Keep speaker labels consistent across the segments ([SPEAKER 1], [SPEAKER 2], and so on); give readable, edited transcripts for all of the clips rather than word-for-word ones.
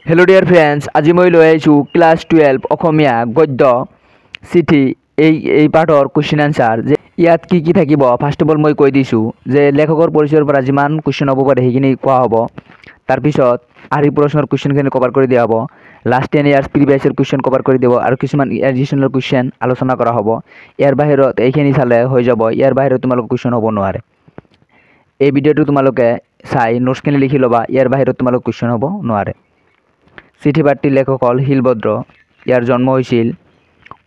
[SPEAKER 1] Hello' dear friends, আজি মই লৈ আহিছোঁ ক্লাছ 12 অসমীয়া গদ্য চিঠি এই পাঠৰ কুৱেশ্যন আনচাৰ। যে ইয়াত কি কি থাকিব ফাৰ্ষ্ট অফ অল মই কৈ দিছোঁ যে লেখকৰ পৰিচয়ৰ পৰা যিমান কুৱেশ্যন হ'ব পাৰে সেইখিনি কোৱা হ'ব। তাৰপিছত আৰ্হি প্ৰশ্নৰ কুৱেশ্যনখিনি কভাৰ কৰি দিয়া হ'ব। লাষ্ট 10 ইয়াৰ্ছ প্ৰিভিয়াছৰ কুৱেশ্যন কভাৰ কৰি দিব আৰু কিছুমান এডিশ্যনেল কুৱেশ্যন আলোচনা কৰা হ'ব। ইয়াৰ বাহিৰত এইখিনি চালে হৈ যাব, ইয়াৰ বাহিৰত তোমালোকৰ কুৱেশ্যন হ'ব নোৱাৰে। এই ভিডিঅ'টো তোমালোকে চাই নোটছখিনি লিখি ল'বা, ইয়াৰ বাহিৰত তোমালোকৰ কুৱেশ্যন হ'ব নোৱাৰে। চিঠি পাঠটিৰ লেখক হ'ল শিলভদ্ৰ। ইয়াৰ জন্ম হৈছিল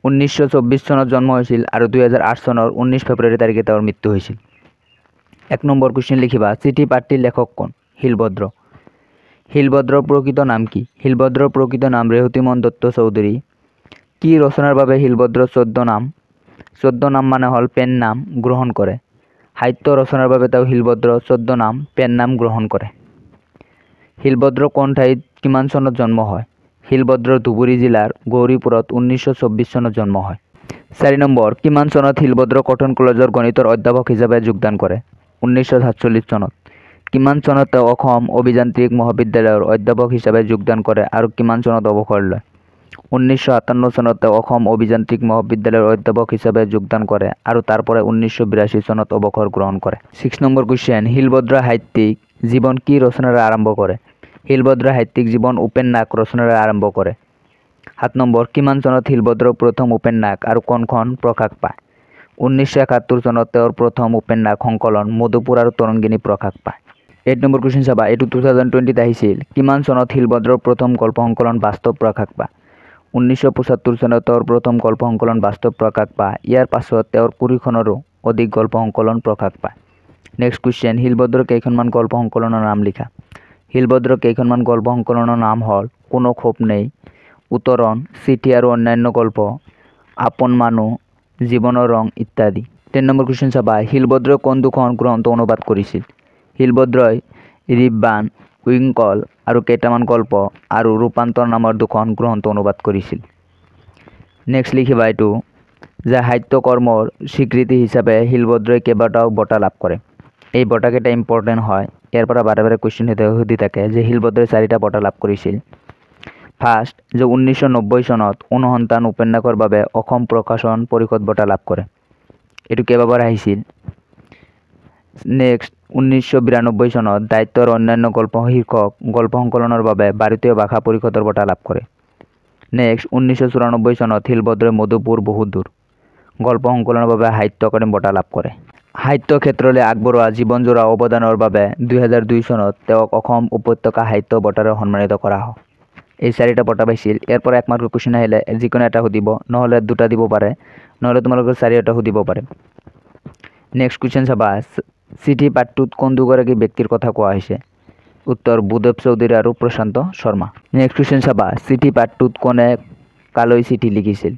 [SPEAKER 1] 1924 চনত জন্ম হৈছিল আৰু 2008 চনৰ 19 ফেব্ৰুৱাৰী তাৰিখে তেওঁৰ মৃত্যু হৈছিল। 1 নম্বৰ কুৱেশ্যন লিখিবা, চিঠি পাঠটিৰ লেখক কোন? শিলভদ্ৰ। শিলভদ্ৰৰ প্ৰকৃত নাম কি? শিলভদ্ৰৰ প্ৰকৃত নাম ৰেৱতীমন দত্ত চৌধুৰী। কি ৰচনাৰ বাবে শিলভদ্ৰৰ 14 নাম? 14 নাম মানে হ'ল পেন নাম গ্ৰহণ কৰে। সাহিত্য ৰচনাৰ বাবে তেওঁ শিলভদ্ৰৰ 14 নাম পেন নাম গ্ৰহণ কৰে। শিলভদ্ৰ কোন ঠাইত কিমান চনত জন্ম হয়? শিলভদ্ৰৰ ধুবুৰী জিলাৰ গৌৰীপুৰত 1924 চনত জন্ম হয়। 4 নম্বৰ, কিমান চনত শিলভদ্ৰ কটন কলেজৰ গণিতৰ অধ্যাপক হিচাপে যোগদান কৰে? 1947 চনত। কিমান চনত তেওঁ অসম অভিযান্ত্ৰিক মহাবিদ্যালয়ৰ অধ্যাপক হিচাপে যোগদান কৰে আৰু কিমান চনত অৱসৰ লয়? 1957 চনত তেওঁ অসম অভিযান্ত্ৰিক মহাবিদ্যালয়ৰ অধ্যাপক হিচাপে যোগদান কৰে আৰু তাৰ পৰা 1982 চনত অৱসৰ গ্ৰহণ কৰে। 6 নম্বৰ কুৱেশ্যন, শিলভদ্ৰই সাহিত্যিক জীৱন কি ৰচনাৰে আৰম্ভ কৰে? শিলভদ্ৰই সাহিত্যিক জীৱন উপন্যাস ৰচনাৰে আৰম্ভ কৰে। 7 নম্বৰ, কিমান চনত শিলভদ্ৰৰ প্ৰথম উপন্যাস আৰু কোনখন প্ৰকাশ পায়? 1971 চনত তেওঁৰ প্ৰথম উপন্যাস সংকলন মধুপুৰ আৰু তৰংগিনী প্ৰকাশ পায়। 8 নম্বৰ কুৱেশ্যন চাবা, এইটো 2020 আহিছিল। কিমান চনত শিলভদ্ৰৰ প্ৰথম গল্প সংকলন বাস্তৱ প্ৰকাশ পায়? 1975 চনত তেওঁৰ প্ৰথম গল্প সংকলন বাস্তৱ প্ৰকাশ পায়। ইয়াৰ পাছত তেওঁৰ 20খনৰো অধিক গল্প সংকলন প্ৰকাশ পায়। নেক্সট কুৱেশ্যন, শিলভদ্ৰৰ কেইখনমান গল্প সংকলনৰ নাম লিখা। শিলভদ্ৰৰ কেইখনমান গল্প সংকলনৰ নাম হ'ল কোনো ক্ষোভ নেই, উত্তৰণ, চিঠি আৰু অন্যান্য গল্প, আপোন মানুহ, জীৱনৰ ৰং ইত্যাদি। 10 নম্বৰ কুৱেশ্যন চাবা, শিলভদ্ৰই কোন দুখন গ্ৰন্থ অনুবাদ কৰিছিল? শিলভদ্ৰই ৰিববান, উইংকল আৰু কেইটামান গল্প আৰু ৰূপান্তৰ নামৰ দুখন গ্ৰন্থ অনুবাদ কৰিছিল। নেক্সট লিখিবা এইটো যে সাহিত্য কৰ্মৰ স্বীকৃতি হিচাপে শিলভদ্ৰই কেইবাটাও বঁটা লাভ কৰে। এই বঁটাকেইটা ইম্পৰ্টেণ্ট হয়, ইয়াৰ পৰা বাৰে বাৰে কুৱেশ্যন সুধি থাকে যে শিলভদ্ৰই 4টা বঁটা লাভ কৰিছিল। ফাৰ্ষ্ট, যে 1990 চনত অনুসন্ধান উপন্যাসৰ বাবে অসম প্ৰকাশন পৰিষদ বঁটা লাভ কৰে। এইটো কেইবাবাৰ আহিছিল। নেক্সট, 1992 চনত দায়িত্বৰ অন্যান্য গল্প শীৰ্ষক গল্প সংকলনৰ বাবে ভাৰতীয় ভাষা পৰিষদৰ বঁটা লাভ কৰে। নেক্সট, 1994 চনত শিলভদ্ৰই মধুপুৰ বহুদূৰ গল্প সংকলনৰ বাবে সাহিত্য একাডেমী বঁটা লাভ কৰে। সাহিত্য ক্ষেত্ৰলৈ আগবঢ়োৱা জীৱনজোৰা অৱদানৰ বাবে 2002 চনত তেওঁক অসম উপত্যকা সাহিত্য বঁটাৰে সন্মানিত কৰা হয়। এই 4টা বঁটা পাইছিল। ইয়াৰ পৰা 1 মাৰ্কৰ কুৱেশ্যন আহিলে যিকোনো এটা সুধিব, নহ'লে 2টা দিব পাৰে, নহ'লে তোমালোকৰ 4টা সুধিব পাৰে। নেক্সট কুৱেশ্যন চাবা, চিঠি পাঠটোত কোন দুগৰাকী ব্যক্তিৰ কথা কোৱা হৈছে? উত্তৰ, ভূদেৱ চৌধুৰী আৰু প্ৰশান্ত শৰ্মা। নেক্সট কুৱেশ্যন চাবা, চিঠি পাঠটোত কোনে কালৈ চিঠি লিখিছিল?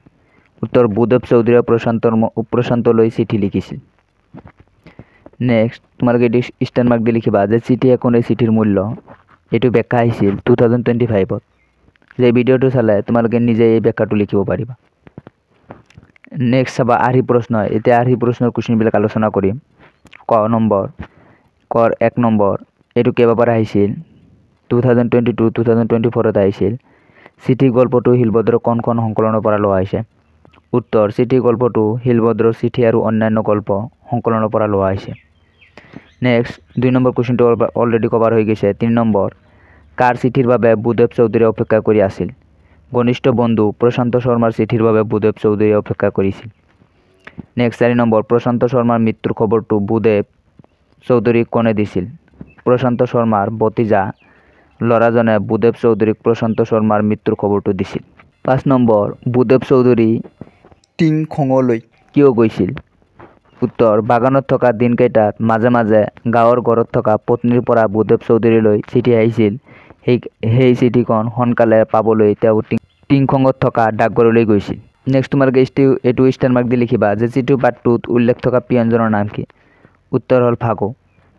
[SPEAKER 1] উত্তৰ, ভূদেৱ চৌধুৰীয়ে প্ৰশান্তলৈ চিঠি লিখিছিল। নেক্সট, তোমালোকে এইটো ষ্টাৰ মাৰ্ক দি লিখিবা যে চিঠি এখন এই চিঠিৰ মূল্য। এইটো ব্যাখ্যা আহিছিল 2025ত। যে ভিডিঅ'টো চালে তোমালোকে নিজে এই ব্যাখ্যাটো লিখিব পাৰিবা। নেক্সট চাবা আৰ্হি প্ৰশ্ন। এতিয়া আৰ্হি প্ৰশ্নৰ কুৱেশ্যনবিলাক আলোচনা কৰিম। কৰ 1 নম্বৰ, এইটো কেইবাবাৰ আহিছিল? 2022, 2024ত আহিছিল। চিঠি গল্পটো শিলভদ্ৰৰ কোনখন সংকলনৰ পৰা লোৱা হৈছে? উত্তৰ, চিঠি গল্পটো শিলভদ্ৰৰ চিঠি আৰু অন্যান্য গল্প সংকলনৰ পৰা লোৱা হৈছে। নেক্সট, 2 নম্বৰ কুৱেশ্যনটো অলৰেডি কভাৰ হৈ গৈছে। 3 নম্বৰ, কাৰ চিঠিৰ বাবে ভূদেৱ চৌধুৰীয়ে অপেক্ষা কৰি আছিল? ঘনিষ্ঠ বন্ধু প্ৰশান্ত শৰ্মাৰ চিঠিৰ বাবে ভূদেৱ চৌধুৰীয়ে অপেক্ষা কৰিছিল। নেক্সট, 4 নম্বৰ, প্ৰশান্ত শৰ্মাৰ মৃত্যুৰ খবৰটো ভূদেৱ চৌধুৰীক কোনে দিছিল? প্ৰশান্ত শৰ্মাৰ ভতিজা ল'ৰাজনে ভূদেৱ চৌধুৰীক প্ৰশান্ত শৰ্মাৰ মৃত্যুৰ খবৰটো দিছিল। 5 নম্বৰ, ভূদেৱ চৌধুৰী টিংখঙলৈ কিয় গৈছিল? উত্তৰ, বাগানত থকা দিনকেইটাত মাজে মাজে গাঁৱৰ ঘৰত থকা পত্নীৰ পৰা ভূদেৱ চৌধুৰীলৈ চিঠি আহিছিল। সেই চিঠিখন সোনকালে পাবলৈ তেওঁ টিংখঙত থকা ডাকঘৰলৈ গৈছিল। নেক্সট, তোমালোকে এইটো ষ্টাৰ মাৰ্ক দি লিখিবা যে চিঠি পাঠটোত উল্লেখ থকা পিয়নজনৰ নাম কি? উত্তৰ হ'ল ফাগু।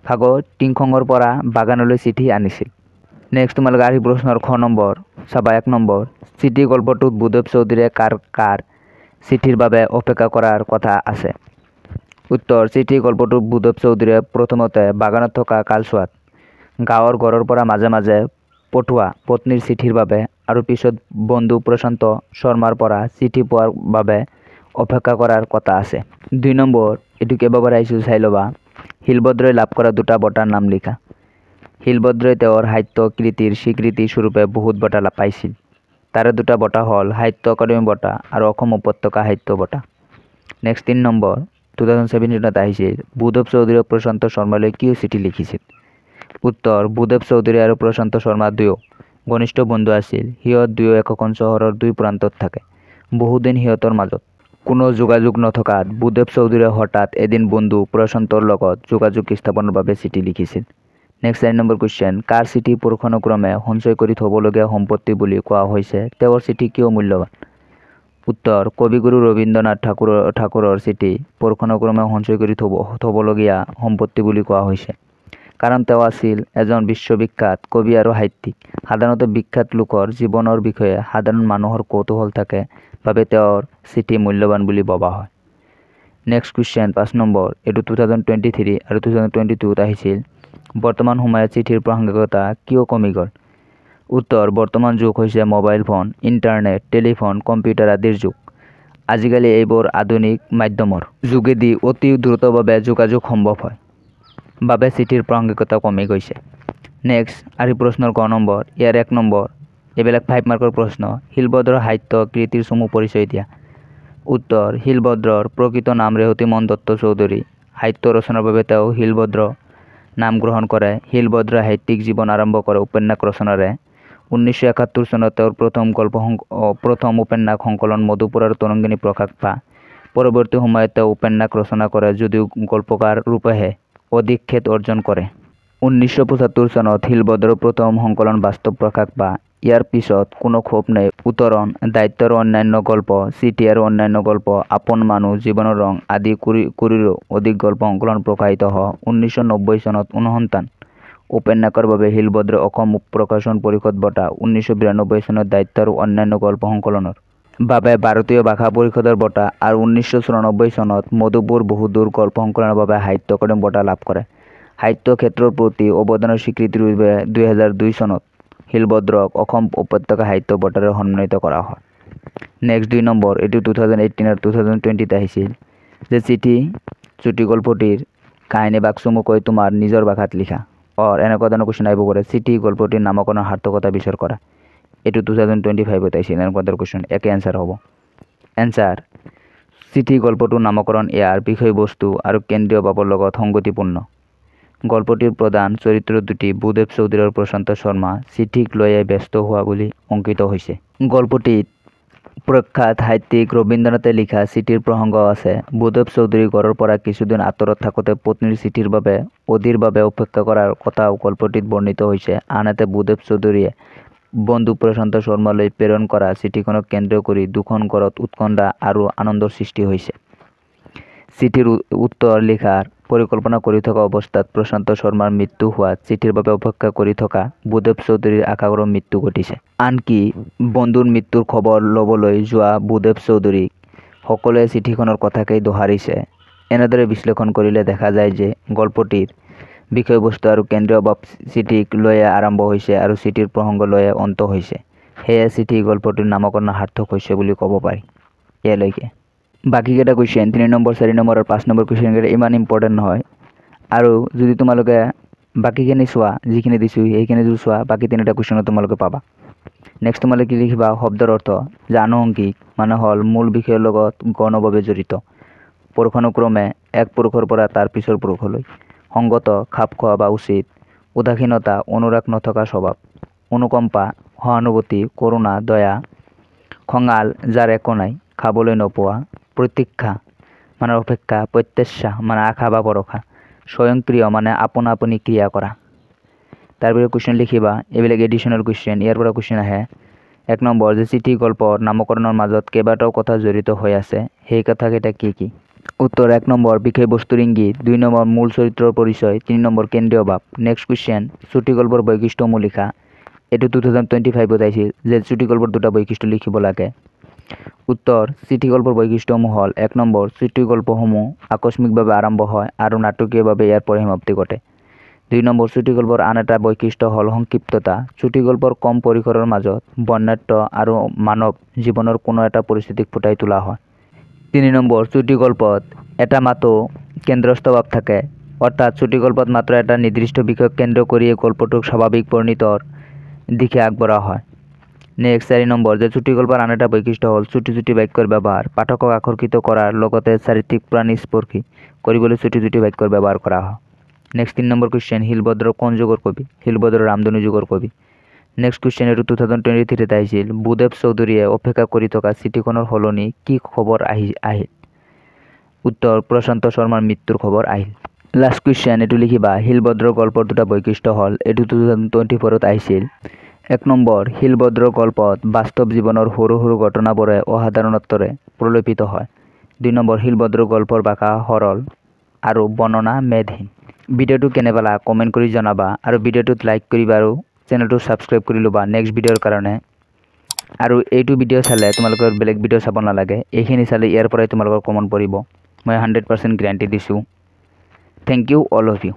[SPEAKER 1] ফাগু টিংখঙৰ পৰা বাগানলৈ চিঠি আনিছিল। নেক্সট, তোমালোকে আৰ্হি প্ৰশ্নৰ খ নম্বৰ চাবা। 1 নম্বৰ, চিঠি গল্পটোত ভূদেৱ চৌধুৰীয়ে কাৰ চিঠিৰ বাবে অপেক্ষা কৰাৰ কথা আছে? উত্তৰ, চিঠি গল্পটোত ভূদেৱ চৌধুৰীয়ে প্ৰথমতে বাগানত থকা কালচোৱাত গাঁৱৰ ঘৰৰ পৰা মাজে মাজে পঠোৱা পত্নীৰ চিঠিৰ বাবে আৰু পিছত বন্ধু প্ৰশান্ত শৰ্মাৰ পৰা চিঠি পোৱাৰ বাবে অপেক্ষা কৰাৰ কথা আছে। 2 নম্বৰ, এইটো কেইবাবাৰ আহিছোঁ চাই ল'বা। শিলভদ্ৰই লাভ কৰা দুটা বঁটাৰ নাম লিখা। শিলভদ্ৰই তেওঁৰ সাহিত্য কৃতিৰ স্বীকৃতি স্বৰূপে বহুত বঁটা পাইছিল। তাৰে দুটা বঁটা হ'ল সাহিত্য একাডেমী বঁটা আৰু অসম উপত্যকা সাহিত্য বঁটা। নেক্সট 3 নম্বৰ, 2017 আহিছিল। ভূদেৱ চৌধুৰীয়ে প্ৰশান্ত শৰ্মালৈ কিয় চিঠি লিখিছিল? উত্তৰ, ভূদেৱ চৌধুৰী আৰু প্ৰশান্ত শৰ্মা দুয়ো ঘনিষ্ঠ বন্ধু আছিল। সিহঁত দুয়ো একোখন চহৰৰ দুই প্ৰান্তত থাকে। বহুদিন সিহঁতৰ মাজত কোনো যোগাযোগ নথকাত ভূদেৱ চৌধুৰীয়ে হঠাৎ এদিন বন্ধু প্ৰশান্তৰ লগত যোগাযোগ স্থাপনৰ বাবে চিঠি লিখিছিল। নেক্সট 4 নম্বৰ কুৱেশ্যন, কাৰ চিঠি পুৰুষানুক্ৰমে সঞ্চয় কৰি থ'বলগীয়া সম্পত্তি বুলি কোৱা হৈছে? তেওঁৰ চিঠি কিয় মূল্যৱান? উত্তৰ, কবিগুৰু ৰবীন্দ্ৰনাথ ঠাকুৰৰ চিঠি পুৰুষানুক্ৰমে সঞ্চয় কৰি থ'বলগীয়া সম্পত্তি বুলি কোৱা হৈছে। কাৰণ তেওঁ আছিল এজন বিশ্ববিখ্যাত কবি আৰু সাহিত্যিক। সাধাৰণতে বিখ্যাত লোকৰ জীৱনৰ বিষয়ে সাধাৰণ মানুহৰ কৌতূহল থাকে বাবে তেওঁৰ চিঠি মূল্যৱান বুলি ভবা হয়। নেক্সট কুৱেশ্যন 5 নম্বৰ, এইটো 2023 আৰু 2022 আহিছিল। বৰ্তমান সময়ত চিঠিৰ প্ৰাসংগিকতা কিয় কমি গ'ল? উত্তৰ, বৰ্তমান যুগ হৈছে mobile phone, internet, telephone, computer আদিৰ যুগ। আজিকালি এইবোৰ আধুনিক মাধ্যমৰ যোগেদি অতি দ্ৰুতভাৱে যোগাযোগ সম্ভৱ হয় বাবে চিঠিৰ প্ৰাসংগিকতা কমি গৈছে। নেক্সট আৰু প্ৰশ্নৰ ক নম্বৰ, ইয়াৰ 1 নম্বৰ, এইবিলাক 5 মাৰ্কৰ প্ৰশ্ন। শিলভদ্ৰৰ সাহিত্য কৃতিৰ চমু পৰিচয় দিয়া। উত্তৰ, শিলভদ্ৰৰ প্ৰকৃত নাম ৰেৱতীমোহন দত্ত চৌধুৰী। সাহিত্য ৰচনাৰ বাবে তেওঁ শিলভদ্ৰ নাম গ্ৰহণ কৰে। শিলভদ্ৰই সাহিত্যিক জীৱন আৰম্ভ কৰে উপন্যাস ৰচনাৰে। 1971 চনত তেওঁৰ প্ৰথম উপন্যাস সংকলন মধুপুৰ আৰু তৰংগিনী প্ৰকাশ পায়। পৰৱৰ্তী সময়ত তেওঁ উপন্যাস ৰচনা কৰে যদিও গল্পকাৰ ৰূপেহে অধিক খ্যাতি অৰ্জন কৰে। 1975 চনত শিলভদ্ৰৰ প্ৰথম সংকলন বাস্তৱ প্ৰকাশ পায়। ইয়াৰ পিছত কোনো ক্ষোভ নাই, উত্তৰণ, দায়িত্ব আৰু অন্যান্য গল্প, চিঠি আৰু অন্যান্য গল্প, আপোন মানুহ, জীৱনৰ ৰং আদি কুৰিৰো অধিক গল্প সংকলন প্ৰকাশিত হয়। 1990 চনত অনুসন্ধান উপন্যাসৰ বাবে শিলভদ্ৰই অসম প্ৰকাশন পৰিষদ বঁটা, 1992 চনত দায়িত্ব আৰু অন্যান্য গল্প সংকলনৰ বাবে ভাৰতীয় ভাষা পৰিষদৰ বঁটা আৰু 1994 চনত মধুপুৰ বহুদূৰ গল্প সংকলনৰ বাবে সাহিত্য একাডেমী বঁটা লাভ কৰে। সাহিত্য ক্ষেত্ৰৰ প্ৰতি অৱদানৰ স্বীকৃতিৰ বাবে 2002 চনত শিলভদ্ৰক অসম উপত্যকা সাহিত্য বঁটাৰে সন্মানিত কৰা হয়। নেক্সট 2 নম্বৰ, এইটো 2018 আৰু 2020 আহিছিল। যে চিঠি চুটি গল্পটিৰ কাহিনী ভাগ চমুকৈ তোমাৰ নিজৰ ভাষাত লিখা। এনেকুৱা ধৰণৰ কুৱেশ্যন আহিব পাৰে। চিঠি গল্পটিৰ নামকৰণৰ সাৰ্থকতা বিচাৰ কৰা। এইটো 2025 আহিছিল। এনেকুৱা ধৰণৰ কুৱেশ্যন, একে এনচাৰ হ'ব। এনচাৰ, চিঠি গল্পটোৰ নামকৰণ ইয়াৰ বিষয়বস্তু আৰু কেন্দ্ৰীয় ভাৱৰ লগত সংগতিপূৰ্ণ। গল্পটিৰ প্ৰধান চৰিত্ৰ দুটি ভূদেৱ চৌধুৰী আৰু প্ৰশান্ত শৰ্মা চিঠিক লৈয়ে ব্যস্ত হোৱা বুলি অংকিত হৈছে। গল্পটিত প্ৰখ্যাত সাহিত্যিক ৰবীন্দ্ৰনাথে লিখা চিঠিৰ প্ৰসংগ আছে। ভূদেৱ চৌধুৰী ঘৰৰ পৰা কিছুদিন আঁতৰত থাকোঁতে পত্নীৰ চিঠিৰ বাবে অধীৰভাৱে অপেক্ষা কৰাৰ কথাও গল্পটিত বৰ্ণিত হৈছে। আনহাতে ভূদেৱ চৌধুৰীয়ে বন্ধু প্ৰশান্ত শৰ্মালৈ প্ৰেৰণ কৰা চিঠিখনক কেন্দ্ৰ কৰি দুখন ঘৰত উৎকণ্ঠা আৰু আনন্দৰ সৃষ্টি হৈছে। চিঠিৰ উত্তৰ লিখাৰ পৰিকল্পনা কৰি থকা অৱস্থাত প্ৰশান্ত শৰ্মাৰ মৃত্যু হোৱাত চিঠিৰ বাবে অপেক্ষা কৰি থকা ভূদেৱ চৌধুৰীৰ আকাৰৰ মৃত্যু ঘটিছে। আনকি বন্ধুৰ মৃত্যুৰ খবৰ ল'বলৈ যোৱা ভূদেৱ চৌধুৰীক সকলোৱে চিঠিখনৰ কথাকেই দোহাৰিছে। এনেদৰে বিশ্লেষণ কৰিলে দেখা যায় যে গল্পটিৰ বিষয়বস্তু আৰু কেন্দ্ৰীয় ভাৱ চিঠিক লৈয়ে আৰম্ভ হৈছে আৰু চিঠিৰ প্ৰসংগ লৈয়ে অন্ত হৈছে। সেয়ে চিঠি গল্পটিৰ নামকৰণ সাৰ্থক হৈছে বুলি ক'ব পাৰি। ইয়ালৈকে বাকীকেইটা কুৱেশ্যন 3 নম্বৰ, 4 নম্বৰ আৰু 5 নম্বৰ কুৱেশ্যনকেইটা ইমান ইম্পৰ্টেণ্ট নহয়। আৰু যদি তোমালোকে বাকীখিনি চোৱা, যিখিনি দিছোঁ সেইখিনি যদি চোৱা, বাকী 3টা কুৱেশ্যনত তোমালোকে পাবা। নেক্সট তোমালোকে কি লিখিবা? শব্দৰ অৰ্থ, যে আনুষংগিক মানে হ'ল মূল বিষয়ৰ লগত গৌণভাৱে জড়িত। পুৰুষানুক্ৰমে এক পুৰুষৰ পৰা তাৰ পিছৰ পুৰুষলৈ। সংগত, খাপ খোৱা বা উচিত। উদাসীনতা, অনুৰাগ নথকা স্বভাৱ। অনুকম্পা, সহানুভূতি, কৰুণা, দয়া। খঙাল, যাৰ একো নাই, খাবলৈ নোপোৱা। প্ৰতীক্ষা মানে অপেক্ষা। প্ৰত্যাশা মানে আশা বা ভৰসা। স্বয়ংক্ৰিয় মানে আপোনা আপুনি ক্ৰিয়া কৰা। তাৰপিছত কুৱেশ্যন লিখিবা, এইবিলাক এডিশ্যনেল কুৱেশ্যন। ইয়াৰ পৰা কুৱেশ্যন আহে। 1 নম্বৰ, যে চিঠি গল্পৰ নামকৰণৰ মাজত কেইবাটাও কথা জড়িত হৈ আছে, সেই কথাকেইটা কি কি? উত্তৰ, 1 নম্বৰ বিষয়বস্তুৰ ইংগিত, 2 নম্বৰ মূল চৰিত্ৰৰ পৰিচয়, 3 নম্বৰ কেন্দ্ৰীয় ভাৱ। নেক্সট কুৱেশ্যন, চুটি গল্পৰ বৈশিষ্ট্যসমূহ লিখা। এইটো 2025 আহিছিল যে চুটি গল্পৰ 2টা বৈশিষ্ট্য লিখিব লাগে। উত্তৰ, চিঠি গল্পৰ বৈশিষ্ট্যসমূহ হ'ল 1 নম্বৰ, চুটি গল্পসমূহ আকস্মিকভাৱে আৰম্ভ হয় আৰু নাটকীয়ভাৱে ইয়াৰ পৰিসমাপ্তি ঘটে। 2 নম্বৰ চুটি গল্পৰ আন এটা বৈশিষ্ট্য হ'ল সংক্ষিপ্ততা। চুটি গল্পৰ কম পৰিসৰৰ মাজত বৰ্ণাঢ্য আৰু মানৱ জীৱনৰ কোনো এটা পৰিস্থিতিক ফুটাই তোলা হয়। 3 নম্বৰ চুটি গল্পত এটা মাতো কেন্দ্ৰস্থ ভাৱ থাকে, অৰ্থাৎ চুটি গল্পত মাত্ৰ এটা নিৰ্দিষ্ট বিষয়ক কেন্দ্ৰ কৰিয়ে গল্পটোক স্বাভাৱিক পৰিণিতৰ দিশে আগবঢ়া হয়। নেক্সট 4 নম্বৰ যে চুটি গল্পৰ আন এটা বৈশিষ্ট্য হ'ল চুটি বাক্যৰ ব্যৱহাৰ। পাঠকক আকৰ্ষিত কৰাৰ লগতে চাৰিত্ৰিক প্ৰাণীস্পৰ্শী কৰিবলৈ চুটি বাক্যৰ ব্যৱহাৰ কৰা হয়। নেক্সট 3 নম্বৰ কুৱেশ্যন, শিলভদ্ৰ কোন যুগৰ কবি? শিলভদ্ৰ ৰামধেনু যুগৰ কবি। নেক্সট কুৱেশ্যন, এইটো 2023 আহিছিল। ভূদেৱ চৌধুৰীয়ে অপেক্ষা কৰি থকা চিঠিখনৰ সলনি কি খবৰ আহিল? উত্তৰ, প্ৰশান্ত শৰ্মাৰ মৃত্যুৰ খবৰ আহিল। লাষ্ট কুৱেশ্যন, এইটো লিখিবা। শিলভদ্ৰৰ গল্পৰ দুটা বৈশিষ্ট্য হ'ল, এইটো 2024 আহিছিল। 1 নম্বৰ, শিলভদ্ৰৰ গল্পত বাস্তৱ জীৱনৰ সৰু সৰু ঘটনাবোৰে অসাধাৰণত্বৰে প্ৰলোভিত হয়। 2 নম্বৰ, শিলভদ্ৰৰ গল্পৰ ভাষা সৰল আৰু বৰ্ণনা মেদহীন। ভিডিঅ'টো কেনে পালা কমেণ্ট কৰি জনাবা আৰু ভিডিঅ'টোত লাইক কৰিবা আৰু চেনেলটো ছাবস্ক্ৰাইব কৰি ল'বা নেক্সট ভিডিঅ'ৰ কাৰণে। আৰু এইটো ভিডিঅ' চালে তোমালোকৰ বেলেগ ভিডিঅ' চাব নালাগে, এইখিনি চালে ইয়াৰ পৰাই তোমালোকৰ কমন পৰিব। মই 100% গ্যাৰাণ্টি দিছোঁ। Thank you all of U.